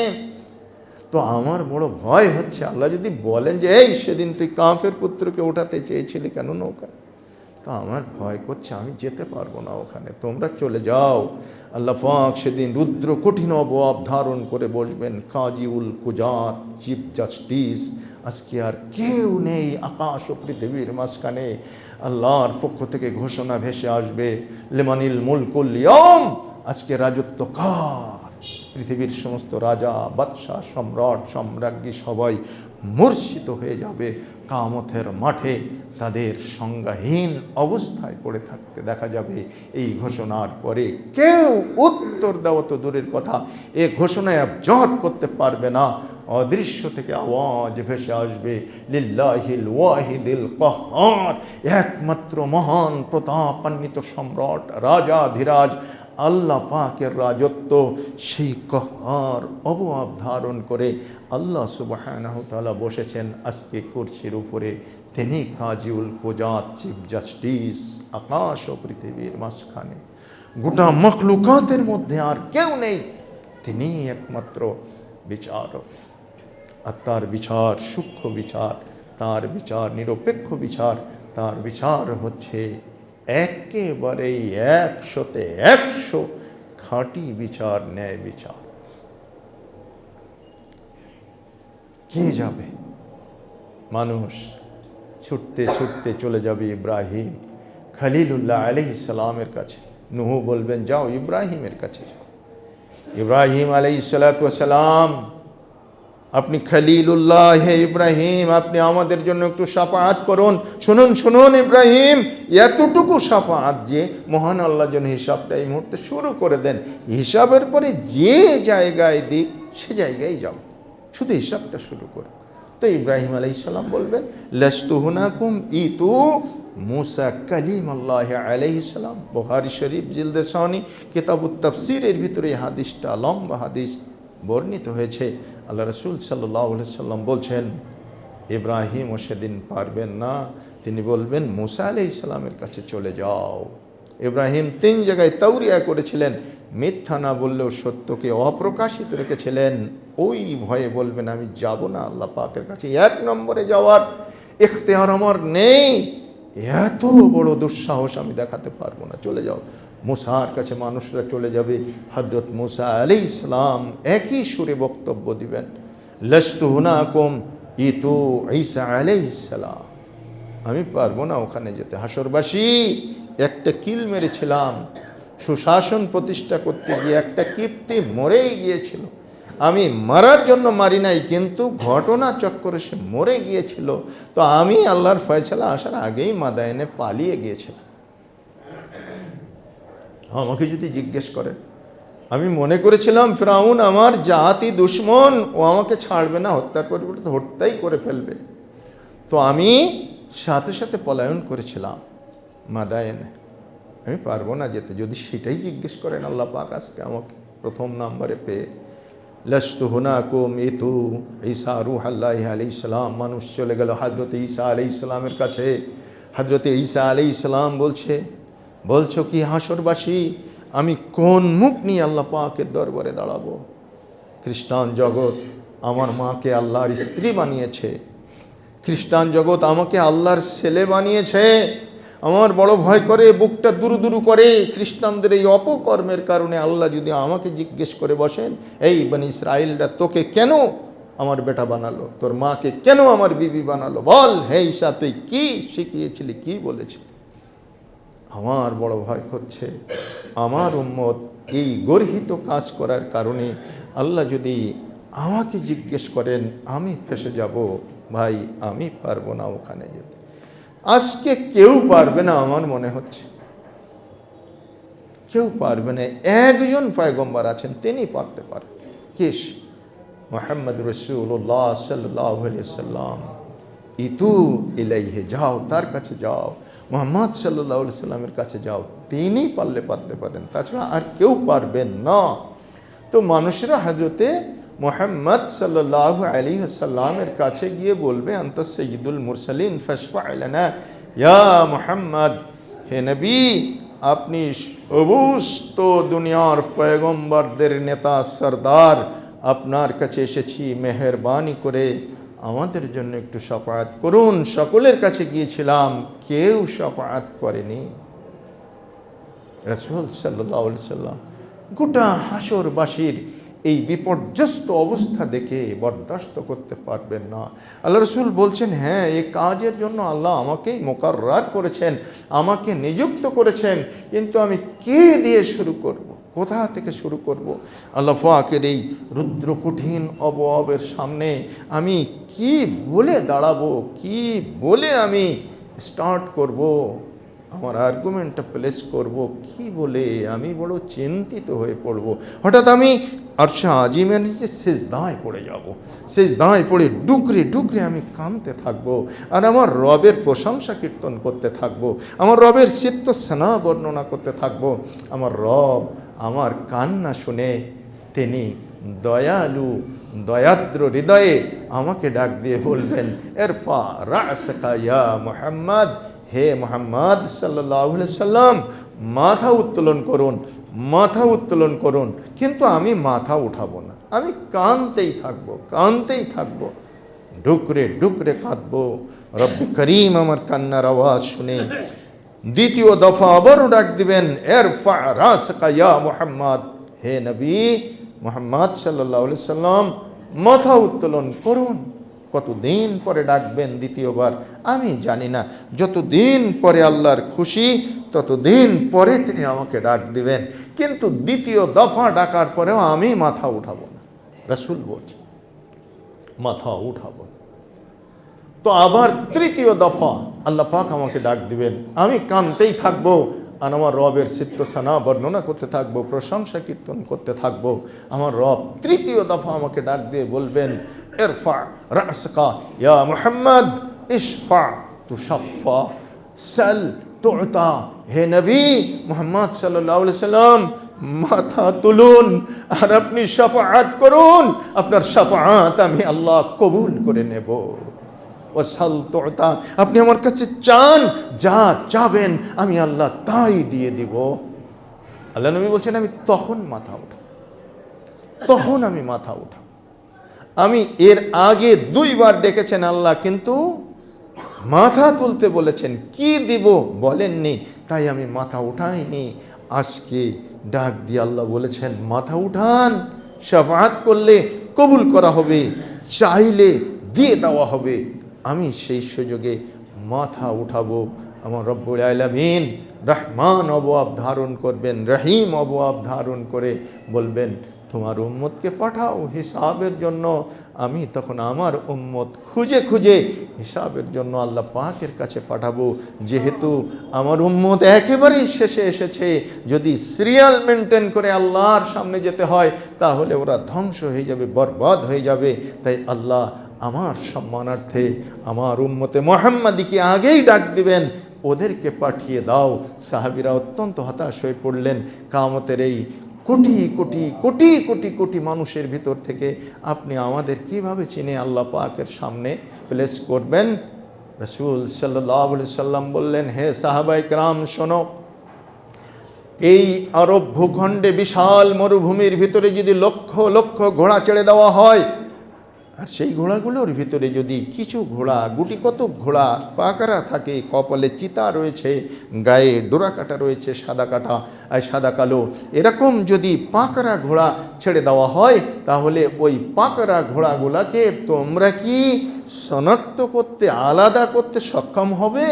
তো আমার বড় ভয় হচ্ছে, আল্লাহ যদি বলেন যে এই সেদিন তুই কাফের পুত্রকে ওঠাতে চেয়েছিলি কেন নৌকায়, তো আমার ভয় করছে আমি যেতে পারবো না ওখানে, তোমরা চলে যাও। আল্লাহ পাক সেদিন রুদ্র কঠিন অবয়ব ধারণ করে বসবেন, কাজিউল কুজাত, চিফ জাস্টিস। আজকে আর কেউ নেই আকাশ ও পৃথিবীর মাঝখানে, আল্লাহর পক্ষ থেকে ঘোষণা ভেসে আসবে, লিমানিল মুলকুল ইয়াউম, আজকে রাজত্ব কার। পৃথিবীর সমস্ত রাজা, বাদশাহ, সম্রাট, সম্রাজ্ঞী সবাই মূর্ছিত হয়ে যাবে কিয়ামতের মাঠে, তাদের সংজ্ঞাহীন অবস্থায় পড়ে থাকতে দেখা যাবে। এই ঘোষণার পরে কেউ উত্তর দেওয়া তো দূরের কথা, এ ঘোষণায় অবজর্ভ করতে পারবে না। অদৃশ্য থেকে আওয়াজ ভেসে আসবে, লিল্লাহিল ওয়াহিদিল কাহ্হার, একমাত্র মহান প্রতাপান্বিত সম্রাট, রাজাধিরাজ আল্লাহ পাকের রাজত্ব, সেই কাহ্হার অবয়ব ধারণ করে আল্লাহ সুবহানাহু ওয়া তাআলা বসেছেন আজকে কুরসির উপরে। তিনি কাজিউল কুজাত, চিফ জাস্টিস, আকাশ ও পৃথিবীর মাঝখানে, গোটা মখলুকাতের মধ্যে আর কেউ নেই, তিনি একমাত্র বিচারক। আর তার বিচার সূক্ষ্ম বিচার, তার বিচার নিরপেক্ষ বিচার, তার বিচার হচ্ছে একেবারেই 100-তে 100 খাঁটি বিচার, ন্যায় বিচার। কে যাবে? মানুষ ছুটতে ছুটতে চলে যাবে ইব্রাহিম খলিলুল্লাহ আলাইহিস সালামের কাছে। নূহ বলবেন যাও ইব্রাহিমের কাছে যাও। ইব্রাহিম আলাইহিস সালাতু ওয়াস সালাম, আপনি খলিলুল্লাহ, হে ইব্রাহিম আপনি আমাদের জন্য একটু শাফাআত করুন। শুনুন শুনুন ইব্রাহিম, এতটুকু শাফাআত যে মহান আল্লাহ যেন হিসাবটা এই মুহূর্তে শুরু করে দেন। হিসাবের পরে যে জায়গায় দিক সে জায়গায় যাও, শুধু হিসাবটা শুরু করো। তো ইব্রাহিম আলাইহিস সালাম বলবেন, লাস্তু হুনাকুম ইতু মুসা কালিমুল্লাহ আলাইহিস সালাম। বুখারী শরীফ জিলদে সানি কিতাবুত তাফসীরের ভিতরে এই হাদিসটা, লম্বা হাদিস বর্ণিত হয়েছে। আল্লাহ রাসূল সাল্লাল্লাহু আলাইহি সাল্লাম বলছেন, ইব্রাহিমও সেদিন পারবেন না, তিনি বলবেন মুসা আলাইহিস সালামের কাছে চলে যাও। ইব্রাহিম 3 জায়গায় তাওরিয়া করেছিলেন, মিথ্যা না বললেও সত্যকে অপ্রকাশিত রেখেছিলেন। ওই ভয়ে বলবেন আমি যাব না আল্লাহ পাকের কাছে, 1 নম্বরে যাওয়ার ইখতিয়ার আমার নেই, এত বড় দুঃসাহস আমি দেখাতে পারবো না, চলে যাও। মুসার কাছে মানুষরা চলে যাবে। হযরত মুসা আলাইহিস সালাম একই সুরে বক্তব্য দিবেন, লাস্তু হুনাকুম ইতু ঈসা আলাইহিস সালাম, আমি পারবো না ওখানে যেতে। হাসরবাসী একটা কিল মেরেছিলাম, সুশাসন প্রতিষ্ঠা করতে গিয়ে একটা কীর্তি মরেই গিয়েছিল। আমি মারার জন্য মারি নাই, কিন্তু ঘটনা চক্করে সে মরে গিয়েছিল। তো আমি আল্লাহর ফয়সালা আসার আগেই মাদায়েনে পালিয়ে গিয়েছিলাম। আমাকে যদি জিজ্ঞেস করেন, আমি মনে করেছিলাম ফিরআউন আমার জাতি দুশ্মন, ও আমাকে ছাড়বে না, হত্যার পরিবর্তে হত্যাই করে ফেলবে। তো আমি সাথে সাথে পলায়ন করেছিলাম মাদায়েনে। আমি পারবো না যেতে। যদি সেটাই জিজ্ঞেস করেন আল্লাহ পাক আজকে আমাকে প্রথম নম্বরে পেয়ে, লস্তু হুনাকুম ইতু ঈসা রূহুল্লাহি আলাইহিস সালাম, মানুষ চলে গেল হযরত ঈসা আলাইহিস সালামের কাছে। হযরত ঈসা আলাইহিস সালাম বলছো কি হাসরবাসী, আমি কোন মুখ নিয়ে আল্লাহ পাকের দরবারে দাঁড়াবো? খ্রিস্টান জগৎ আমার মাকে আল্লাহর স্ত্রী বানিয়েছে, খ্রিস্টান জগৎ আমাকে আল্লাহর ছেলে বানিয়েছে। আমার বড় ভয় করে, বুকটা দুরু দুরু করে খ্রিস্টানদের এই অপকর্মের কারণে। আল্লাহ যদি আমাকে জিজ্ঞেস করে বসেন, এই বনি ইসরাইলরা তোকে কেন আমার বেটা বানালো, তোর মাকে কেন আমার বিবি বানালো, বল হে ঈসা তুই কি শিখিয়েছিলি, কি বলেছিলি? আমার বড় ভয় করছে আমার উম্মত এই গর্হিত কাজ করার কারণে আল্লাহ যদি আমাকে জিজ্ঞেস করেন, আমি ফেসে যাব। ভাই আমি পারবো না ওখানে যেতে। আজকে কেউ পারবে না আমার মনে হচ্ছে, কেউ পারবে না। একজন পয়গম্বর আছেন, তিনি পারতে পারেন। কে? মুহাম্মদ রাসূলুল্লাহ সাল্লাল্লাহু আলাইহি সাল্লাম। ইতু ইলাইহি, যাও তার কাছে যাও, মুহাম্মদ সাল্লাল্লাহু আলাইহি সাল্লামের কাছে যাও, তিনি পারতে পারেন, তাছাড়া আর কেউ পারবেন না। তো মানুষেরা হযরতে মুহাম্মদ সাল্লাল্লাহু আলাইহি সাল্লামের কাছে গিয়ে বলবে, আনতা সাইয়্যিদুল মুরসালিন ফাশফা' লানা ইয়া মুহাম্মদ, হে নবী আপনি সমস্ত দুনিয়ার পয়গম্বরদের নেতা সরদার, আপনার কাছে এসেছি, মেহেরবানি করে আমাদের জন্য একটু শাফাআত করুন। সকলের কাছে গিয়েছিলাম, কেউ শাফাআত করেনি। রাসূল সাল্লাল্লাহু আলাইহি সাল্লাম গোটা হাসরবাসীর এই বিপর্যস্ত অবস্থা দেখে বরদাস্ত করতে পারবেন না। আল্লাহ রাসূল বলছেন, হ্যাঁ এই কাজের জন্য আল্লাহ আমাকেই মুকাররার করেছেন, আমাকে নিযুক্ত করেছেন, কিন্তু আমি কি দিয়ে শুরু করব, কোথা থেকে শুরু করব? আল্লাহ পাকের এই রুদ্র কঠিন অবয়বের সামনে আমি কি বলে দাঁড়াবো, কি বলে আমি স্টার্ট করব, আমার আর্গুমেন্টটা প্লেস করব, কি বলে? আমি বড় চিন্তিত হয়ে পড়ব। হঠাৎ আমি আরশে আজিমের নিচে সেজদায় পড়ে যাব, সেজদায় পড়ে ডুকরে ডুকরে আমি কাঁদতে থাকবো, আর আমার রবের প্রশংসা কীর্তন করতে থাকবো, আমার রবের চিত্ত সেনা বর্ণনা করতে থাকবো। আমার রব আমার কান্না শুনে তিনি দয়ালু দয়াদ্র হৃদয়ে আমাকে ডাক দিয়ে বলবেন, ইরফা রা'সাকা ইয়া মুহাম্মদ, হে মুহাম্মদ সাল্লাল্লাহু আলাইহি সাল্লাম মাথা উত্তোলন করুন, মাথা উত্তোলন করুন। কিন্তু আমি মাথা উঠাবো না, আমি কাঁদতেই থাকবো, ডুকরে ডুকরে কাঁদবো। রব্ব করিম আমার কান্নার আওয়াজ শুনে দ্বিতীয় দফা আবারও ডাক দিবেন, ইরফা রা'সাকা ইয়া মুহাম্মদ, হে নবী মুহাম্মদ সাল্লাল্লাহু আলাইহি সাল্লাম মাথা উত্তোলন করুন। কতদিন পরে ডাকবেন দ্বিতীয়বার আমি জানি না, যতদিন পরে আল্লাহর খুশি ততদিন পরে তিনি আমাকে ডাক দিবেন, কিন্তু দ্বিতীয় দফা ডাকার পরেও আমি মাথা উঠাবো না। রাসূল বলছে মাথা উঠাবো। তো আবার তৃতীয় দফা আল্লাহ পাক আমাকে ডাক দিবেন, আমি কাঁদতেই থাকবো, আর আমার রবের চিত্ত সানা বর্ণনা করতে থাকবো, প্রশংসা কীর্তন করতে থাকবো। আমার রব তৃতীয় দফা আমাকে ডাক দিয়ে বলবেন, ইরফা রা'সাকা ইয়া মুহাম্মদ ইশফা তুশাফা সাল তু'তা, হে নবী মুহাম্মদ সাল্লাল্লাহু আলাইহি সাল্লাম মাথা তুলুন আর আপনি শাফাআত করুন, আপনার শাফাআত আমি আল্লাহ কবুল করে নেব। ওয়াসাল তু'তা, আপনি আমার কাছে চান, যা চাবেন আমি আল্লাহ তাই দিয়ে দিব। আল্লাহ নবী বলছেন আমি তখন মাথা উঠাবো। আমি এর আগে 2 বার ডেকেছেন আল্লাহ, কিন্তু মাথা তুলতে বলেছেন, কি দিব বলেননি, তাই আমি মাথা উঠাইনি। আজকে ডাক দিয়ে আল্লাহ বলেছেন মাথা উঠান, শাফাআত করলে কবুল করা হবে, চাইলে দিয়ে দেওয়া হবে। আমি সেই সুযোগে মাথা উঠাবো। আমার রব্বুল আলামিন রহমান অবয়াব ধারণ করবেন, রহিম অবয়াব ধারণ করে বলবেন তোমার উম্মতকে পাঠাও হিসাবের জন্য। আমি তখন আমার উম্মত খুঁজে খুঁজে হিসাবের জন্য আল্লাহ পাকের কাছে পাঠাবো। যেহেতু আমার উম্মত একেবারেই শেষে এসেছে, যদি সিরিয়াল মেনটেন করে আল্লাহর সামনে যেতে হয় তাহলে ওরা ধ্বংস হয়ে যাবে, বরবাদ হয়ে যাবে। তাই আল্লাহ আমার সম্মানার্থে আমার উম্মতে মুহাম্মাদিকে আগেই ডাক দিবেন, ওদেরকে পাঠিয়ে দাও। সাহাবীরা অত্যন্ত হতাশ হয়ে পড়লেন। কিয়ামতের এই কোটি কোটি কোটি কোটি কোটি মানুষের ভিতর থেকে আপনি আমাদের কিভাবে চিনে আল্লাহ পাকের সামনে প্লেস করবেন? রাসূল সাল্লাল্লাহু আলাইহি সাল্লাম বললেন, হে সাহাবায়ে কেরাম শোনো, এই আরব ভূখণ্ডে বিশাল মরুভূমির ভিতরে যদি লক্ষ লক্ষ ঘোড়া ছেড়ে দেওয়া হয়, আর সেই ঘোড়াগুলোর ভিতরে যদি কিছু ঘোড়া, গুটি কতক ঘোড়া পাকারা থাকে, কপালে চিতা রয়েছে, গায়ে ডোরা কাটা রয়েছে, সাদা কাটা আর সাদা কালো, এরকম যদি পাকারা ঘোড়া ছেড়ে দেওয়া হয়, তাহলে ওই পাকারা ঘোড়াগুলাকে তোমরা কি শনাক্ত করতে, আলাদা করতে সক্ষম হবে?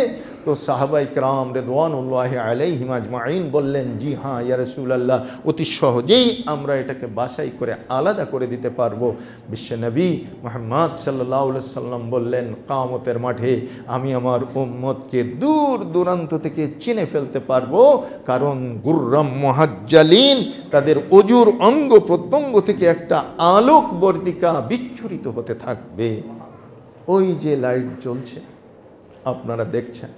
তো সাহাবায়ে কেরাম রিদওয়ানুল্লাহি আলাইহিম আজমাইন বললেন, জি হ্যাঁ ইয়া রাসূলুল্লাহ, অতি সহজেই আমরা এটাকে বাছাই করে আলাদা করে দিতে পারবো। বিশ্বনবী মুহাম্মদ সাল্লাল্লাহু আলাইহি সাল্লাম বললেন, কিয়ামতের মাঠে আমি আমার উম্মতকে দূর দূরান্ত থেকে চিনে ফেলতে পারবো, কারণ গুররাম মুহাজ্জালিন, তাদের অজুর অঙ্গ প্রত্যঙ্গ থেকে একটা আলোক বর্তিকা বিচ্ছুরিত হতে থাকবে। ওই যে লাইট জ্বলছে আপনারা দেখছেন,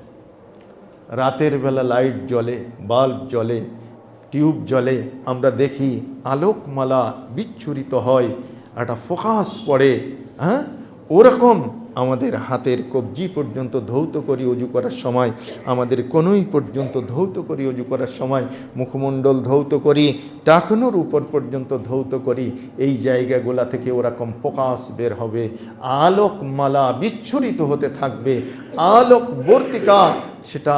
রাতের বেলা লাইট জ্বলে, বাল্ব জ্বলে, টিউব জ্বলে, আমরা দেখি আলোকমালা বিচ্ছুরিত হয়, একটা ফোকাস পড়ে। হ্যাঁ, ওরকম আমাদের হাতের কবজি পর্যন্ত ধৌত করি অজু করার সময়, আমাদের কনুই পর্যন্ত ধৌত করি অজু করার সময়, মুখমণ্ডল ধৌত করি, টাকনুর উপর পর্যন্ত ধৌত করি, এই জায়গাগুলা থেকে ওরকম ফোকাস বের হবে, আলোকমালা বিচ্ছুরিত হতে থাকবে, আলোক বর্তিকা সেটা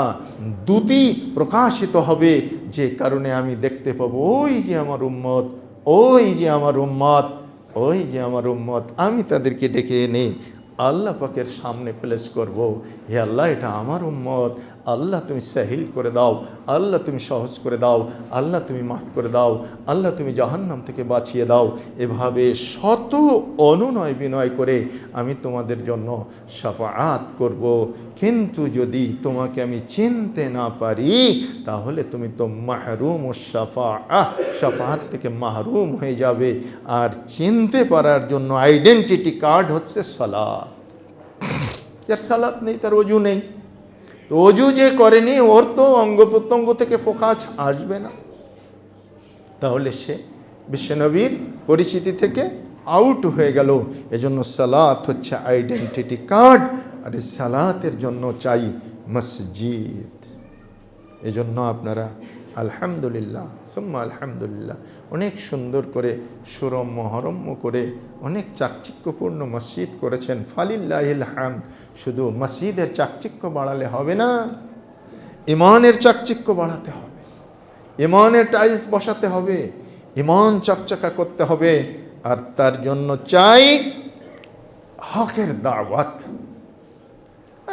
দুটি প্রকাশিত হবে, যে কারণে আমি দেখতে পাবো ওই যে আমার উম্মত, ওই যে আমার উম্মত, ওই যে আমার উম্মত। আমি তাদেরকে ডেকে এনে আল্লাহ পাকের সামনে প্লেস করব, হে আল্লাহ এটা আমার উম্মত, আল্লাহ তুমি সাহিল করে দাও, আল্লাহ তুমি সহজ করে দাও, আল্লাহ তুমি মাফ করে দাও, আল্লাহ তুমি জাহান্নাম থেকে বাঁচিয়ে দাও। এভাবে শত অনুনয় বিনয় করে আমি তোমাদের জন্য শাফাআত করব। কিন্তু যদি তোমাকে আমি চিনতে না পারি তাহলে তুমি তো মাহরুম ও শাফাআত থেকে মাহরুম হয়ে যাবে। আর চিনতে পারার জন্য আইডেন্টিটি কার্ড হচ্ছে সালাত। যার সালাত নেই তার ওযু নেই, তো অজু যে করেনি ওর তো অঙ্গ প্রত্যঙ্গ থেকে ফোকাস আসবে না, তাহলে সে বিশ্বনবীর পরিচিতি থেকে আউট হয়ে গেল। এজন্য সালাত হচ্ছে আইডেন্টিটি কার্ড, আর সালাতের জন্য চাই মসজিদ। এজন্য আপনারা আলহামদুলিল্লাহ সুম্মা আলহামদুলিল্লাহ অনেক সুন্দর করে সুরম্য হরম্য করে অনেক চাকচিক্যপূর্ণ মসজিদ করেছেন, ফালিল্লাহিল হামদ। শুধু মসজিদের চাকচিক্য বাড়ালে হবে না, ইমানের চাকচিক্য বাড়াতে হবে, ইমানের টাইলস বসাতে হবে, ইমান চকচকা করতে হবে। আর তার জন্য চাই হকের দাওয়াত।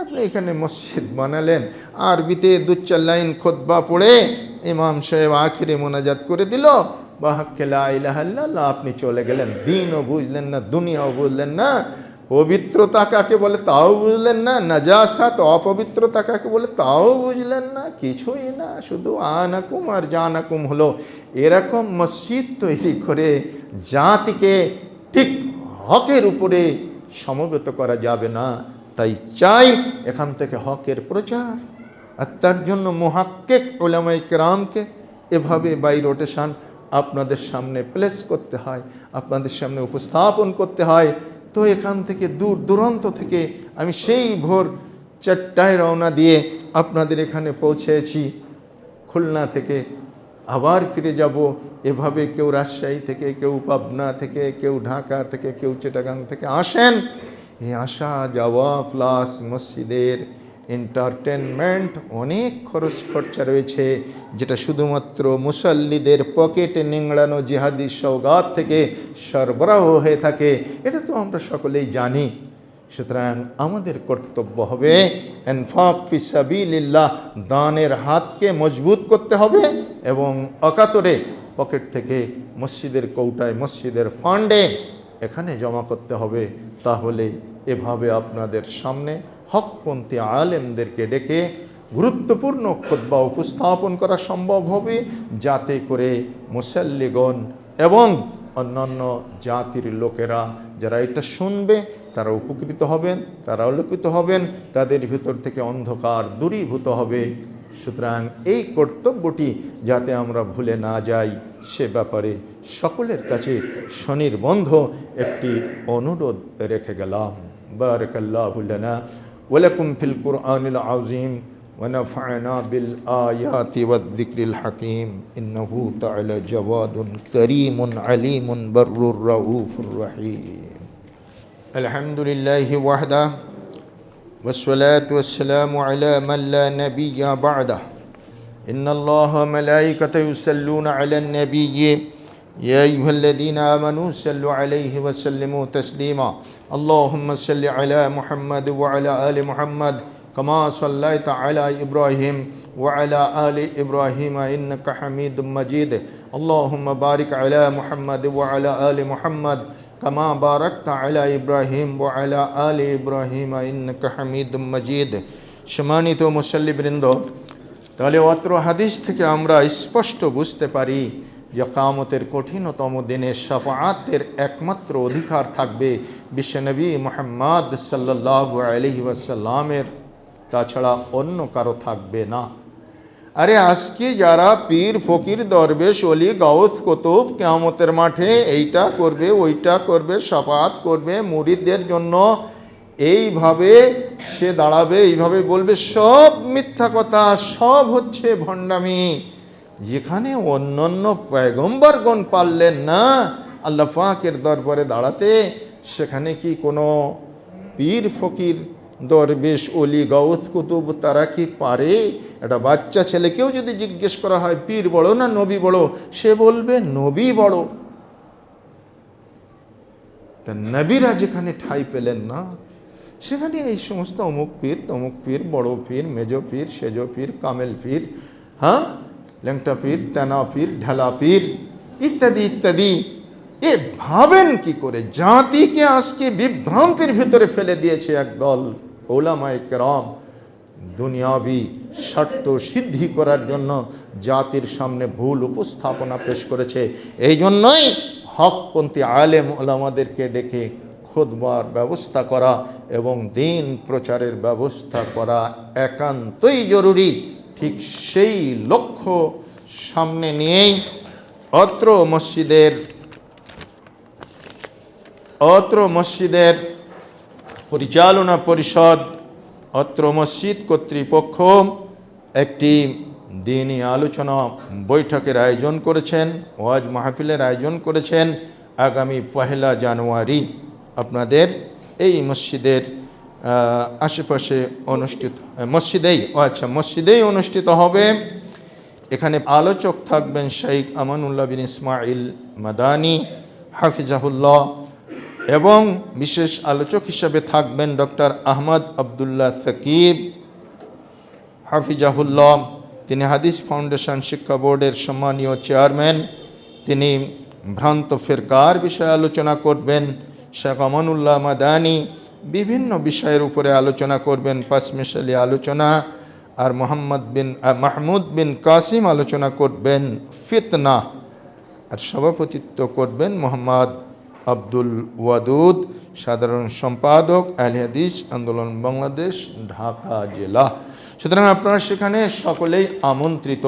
আপনি এখানে মসজিদ বানালেন, আরবিতে 2-4 লাইন খুতবা পড়ে ইমাম সাহেব আখিরে মোনাজাত করে দিল, বাহাক্কে লা ইলাহা ইল্লাল্লাহ, আপনি চলে গেলেন। দিনও বুঝলেন না, দুনিয়াও বুঝলেন না, পবিত্রতা কাকে বলে তাও বুঝলেন না, নাজাসাত অপবিত্রতা কাকে বলে তাও বুঝলেন না, কিছুই না, শুধু আনাকুম আর জানাকুম হলো। এরকম মসজিদ তৈরি করে জাতিকে ঠিক হকের উপরে সমবেত করা যাবে না। তাই চাই এখান থেকে হকের প্রচার, আর তার জন্য মুহাক্কিক উলামায়ে কেরামকে এভাবে বাই রোটেশন আপনাদের সামনে প্লেস করতে হয়, আপনাদের সামনে উপস্থাপন করতে হয়। তো এখান থেকে দূর দূরান্ত থেকে আমি সেই ভোর 4টায় রওনা দিয়ে আপনাদের এখানে পৌঁছেছি, খুলনা থেকে আবার ফিরে যাব। এভাবে কেউ রাজশাহী থেকে, কেউ পাবনা থেকে, কেউ ঢাকা থেকে, কেউ চিটাগাং থেকে আসেন। এই আসা যাওয়া প্লাস মসজিদের এন্টারটেনমেন্ট অনেক খরচা রয়েছে, যেটা শুধুমাত্র মুসল্লিদের পকেটে নিংড়ানো জিহাদি সওগাত থেকে সরবরাহ হয়ে থাকে। এটা তো আমরা সকলেই জানি। সুতরাং আমাদের কর্তব্য হবে ইনফাক ফি সাবিলিল্লাহ, দানের হাতকে মজবুত করতে হবে এবং অকাতরে পকেট থেকে মসজিদের কৌটায়, মসজিদের ফান্ডে এখানে জমা করতে হবে। তাহলে এভাবে আপনাদের সামনে হকপন্থী আলেমদেরকে ডেকে গুরুত্বপূর্ণ খুতবা উপস্থাপন করা সম্ভব হবে, যাতে করে মুসাল্লিগণ এবং অন্যান্য জাতির লোকেরা যারা এটা শুনবে তারা উপকৃত হবেন, তারা আলোকিত হবেন, তাদের ভিতর থেকে অন্ধকার দূরীভূত হবে। সুতরাং এই কর্তব্যটি যাতে আমরা ভুলে না যাই, সে ব্যাপারে সকলের কাছে স্বনির্বন্ধ একটি অনুরোধ রেখে গেলাম। বারাকাল্লাহু লানা ওয়া লাকুম ফিল কুরআনিল আযীম ওয়া নাফা'না বিল আয়াতি ওয়াদ যিকরিল হাকীম ইন্নাহু তাআলা জাওয়াদুন কারীমুন আলীমুন বাররুর রাউফুর রহিম। আলহামদুলিল্লাহি ওয়াহদা والصلاة والسلام على من لا نبي بعده إن الله وملائكته يصلون على النبي يا أيها الذين آمنوا صلوا عليه وسلموا تسليما اللهم صل على محمد وعلى آل محمد كما صليت على إبراهيم وعلى آل إبراهيم إنك حميد مجيد اللهم بارك على محمد وعلى آل محمد كما باركت على إبراهيم وعلى آل إبراهيم إنك حميد مجيد। সম্মানিত মুসল্লিবৃন্দ, তাহলে অত্র হাদিস থেকে আমরা স্পষ্ট বুঝতে পারি যে কিয়ামতের কঠিনতম দিনে শাফাআতের একমাত্র অধিকার থাকবে বিশ্বনবী মুহাম্মদ সাল্লাল্লাহু আলাইহি ওয়াসাল্লামের, তাছাড়া অন্য কারো থাকবে না। আরে আজকে যারা পীর ফকির দরবেশ অলি গাউস কুতুব কিয়ামতের মাঠে এইটা করবে ওইটা করবে, শাফাআত করবে মুরিদদের জন্য, এইভাবে সে দাঁড়াবে, এইভাবে বলবে, সব মিথ্যা কথা, সব হচ্ছে ভণ্ডামি। যেখানে অন্যান্য পয়গম্বরগণ পারলেন না আল্লাহ পাকের দরবারে দাঁড়াতে, সেখানে কি কোনো পীর ফকির দরবেশ অলি গাউস কুতুব তারা কি পারে? একটা বাচ্চা ছেলেকেও যদি জিজ্ঞেস করা হয় পীর বড় না নবী বড়, সে বলবে নবী বড়। তা নবীরা যেখানে ঠাঁই পেলেন না, সেখানে এই সমস্ত অমুক পীর তমুক পীর, বড় পীর, মেজ পীর, সেজ পীর, কামেল পীর, হ্যাঁ ল্যাংটা পীর, তেনা পীর, ঢেলা পীর ইত্যাদি ইত্যাদি। এ ভাবেন কি করে? জাতিকে আজকে বিভ্রান্তির ভিতরে ফেলে দিয়েছে একদল উলামায়ে কেরাম। দুনিয়াবি স্বার্থ সিদ্ধি করার জন্য জাতির সামনে ভুল উপস্থাপনা পেশ করেছে। এই জন্যই হকপন্থী আলেম ওলামাদেরকে ডেকে খুতবার ব্যবস্থা করা এবং দিন প্রচারের ব্যবস্থা করা একান্তই জরুরি। ঠিক সেই লক্ষ্য সামনে নিয়েই অত্র মসজিদের পরিচালনা পরিষদ, অত্র মসজিদ কর্তৃপক্ষ একটি দিনী আলোচনা বৈঠকের আয়োজন করেছেন, ওয়াজ মাহফিলের আয়োজন করেছেন। আগামী 1 জানুয়ারি আপনাদের এই মসজিদের আশেপাশে মসজিদেই অনুষ্ঠিত হবে। এখানে আলোচক থাকবেন শেখ আমানুল্লাহ বিন ইসমাইল মাদানী হাফিজাহুল্লাহ, এবং বিশেষ আলোচক হিসাবে থাকবেন ডক্টর আহমদ আবদুল্লাহ সাকিব হাফিজাহুল্লাহ। তিনি হাদিস ফাউন্ডেশন শিক্ষা বোর্ডের সম্মানীয় চেয়ারম্যান। তিনি ভ্রান্ত ফিরকার বিষয়ে আলোচনা করবেন। শেখ আমানুল্লাহ মাদানী বিভিন্ন বিষয়ের উপরে আলোচনা করবেন, পাঁচমিশালি আলোচনা। আর মাহমুদ বিন কাসিম আলোচনা করবেন ফিতনা। আর সভাপতিত্ব করবেন মোহাম্মদ আব্দুল ওয়াদুদ, সাধারণ সম্পাদক আহলে হাদিস আন্দোলন বাংলাদেশ, ঢাকা জেলা। সুতরাং আপনারা সেখানে সকলেই আমন্ত্রিত।